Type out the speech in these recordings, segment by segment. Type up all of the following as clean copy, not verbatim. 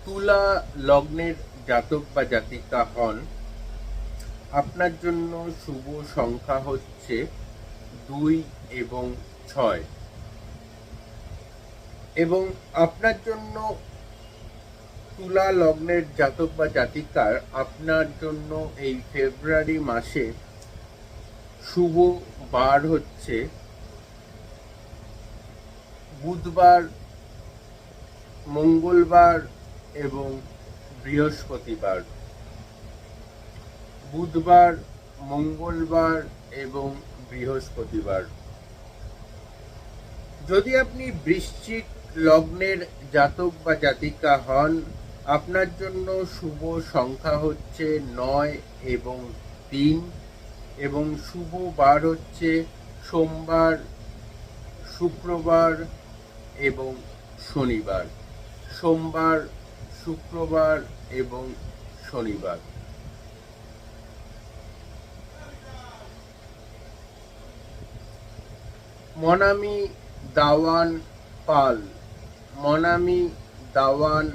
তুলা লগ্নের জাতক বা জাতিকা হন, আপনার জন্য শুভ সংখ্যা হচ্ছে 2 এবং 6 এবং আপনার জন্য তুলা লগ্নের জাতক বা জাতিকার আপনার জন্য এই ফেব্রুয়ারি মাসে শুভ বার হচ্ছে বুধবার, মঙ্গলবার এবং বৃহস্পতিবার। বুধবার, মঙ্গলবার এবং বৃহস্পতিবার। যদি আপনি বৃশ্চিক লগ্নের জাতক বা জাতিকা হন, আপনার জন্য শুভ সংখ্যা হচ্ছে 9 এবং 3 এবং শুভ বার হচ্ছে সোমবার, শুক্রবার এবং শনিবার। সোমবার, শুক্রবার এবং শনিবার। মনামি দাওয়ান পাল, মনামি দাওয়ান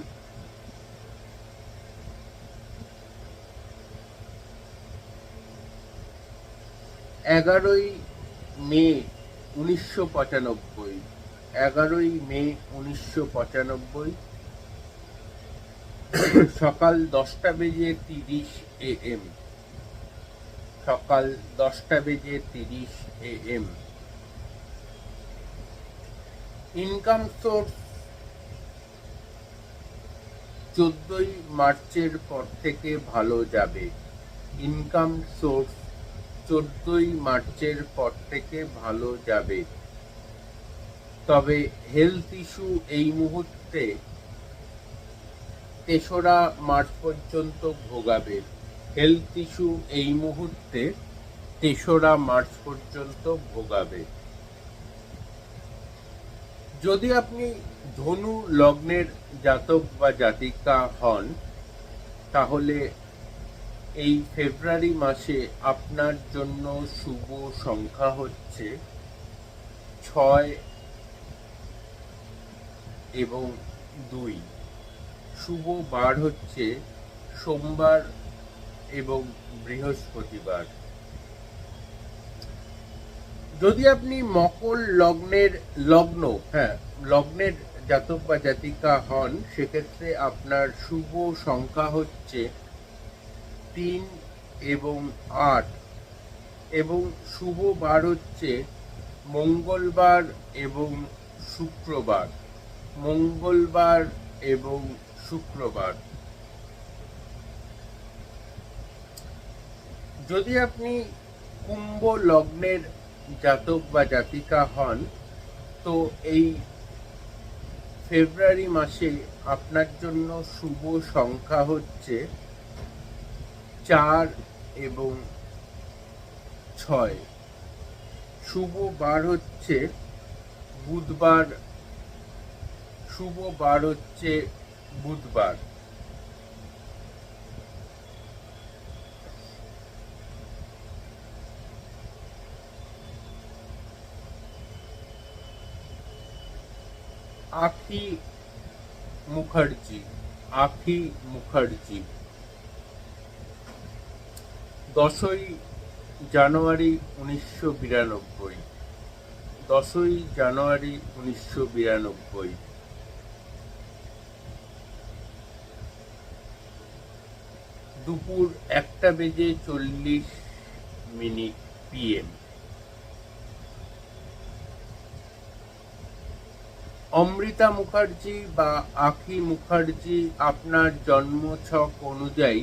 11ই মে 1995, 11ই মে 1995 সকাল 10:30 AM, সকাল 10:30 AM। ইনকাম সোর্স 14ই মার্চের পর থেকে ভালো যাবে। ইনকাম সোর্স 14ই মার্চের পর থেকে ভালো যাবে। তবে হেলথ ইস্যু এই মুহূর্তে 3রা মার্চ পর্যন্ত ভোগাবে। হেলথ ইস্যু এই মুহূর্তে 3রা মার্চ পর্যন্ত ভোগাবে। যদি আপনি ধনু লগ্নের জাতক বা জাতিকা হন, তাহলে এই ফেব্রুয়ারি মাসে আপনার জন্য শুভ সংখ্যা হচ্ছে 6 এবং 2। শুভ বার হচ্ছে সোমবার এবং বৃহস্পতিবার। যদি আপনি মকর লগ্নের লগ্নের জাতক বা জাতিকা হন, সেক্ষেত্রে আপনার শুভ সংখ্যা হচ্ছে 3 এবং 8 এবং শুভ বার হচ্ছে মঙ্গলবার এবং শুক্রবার। মঙ্গলবার এবং শুক্রবার। যদি আপনি কুম্ভ লগ্নের জাতক বা জাতিকা হন, তো এই ফেব্রুয়ারি মাসে আপনার জন্য শুভ সংখ্যা হচ্ছে 4 এবং 6। শুভ বার হচ্ছে বুধবার। শুভ বার হচ্ছে বুধবার। আখি মুখার্জি, আখি মুখার্জি 10ই জানুয়ারি 1992, 10ই জানুয়ারি 1992। দুপুর 1:40 PM। অমৃতা মুখার্জি বা আখি মুখার্জি, আপনার জন্মছক অনুযায়ী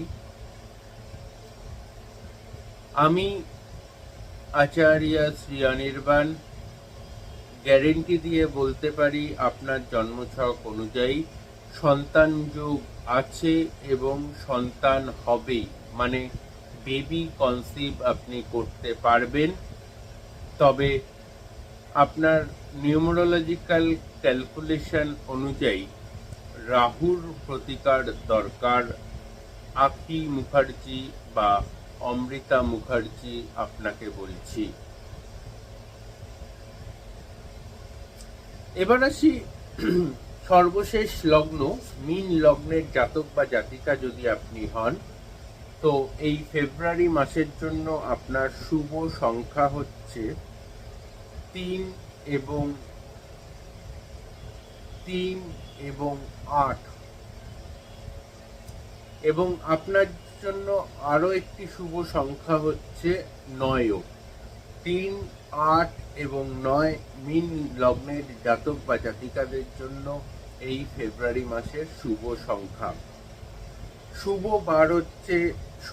আমি আচার্য শ্রী অনির্বাণ গ্যারেন্টি দিয়ে বলতে পারি আপনার জন্মছক অনুযায়ী সন্তান যোগ আছে এবং সন্তান হবেই, মানে বেবি কনসিভ আপনি করতে পারবেন। তবে আপনার নিউমেরোলজিক্যাল ক্যালকুলেশন অনুযায়ী রাহুর প্রতিকার দরকার। আখি মুখার্জি বা অমৃতা মুখার্জি আপনাকে বলছি। এবার আসি সর্বশেষ লগ্ন মীন লগ্নের জাতক বা জাতিকা যদি আপনি হন, তো এই ফেব্রুয়ারি মাসের জন্য আপনার শুভ সংখ্যা হচ্ছে 3 এবং 8, এবং আপনার জন্য আরো একটি শুভ সংখ্যা হচ্ছে 9। 3, 8 এবং 9 মীন লগ্নের জাতক বা জাতিকাদের জন্য এই ফেব্রুয়ারি মাসের শুভ সংখ্যা। শুভ বার হচ্ছে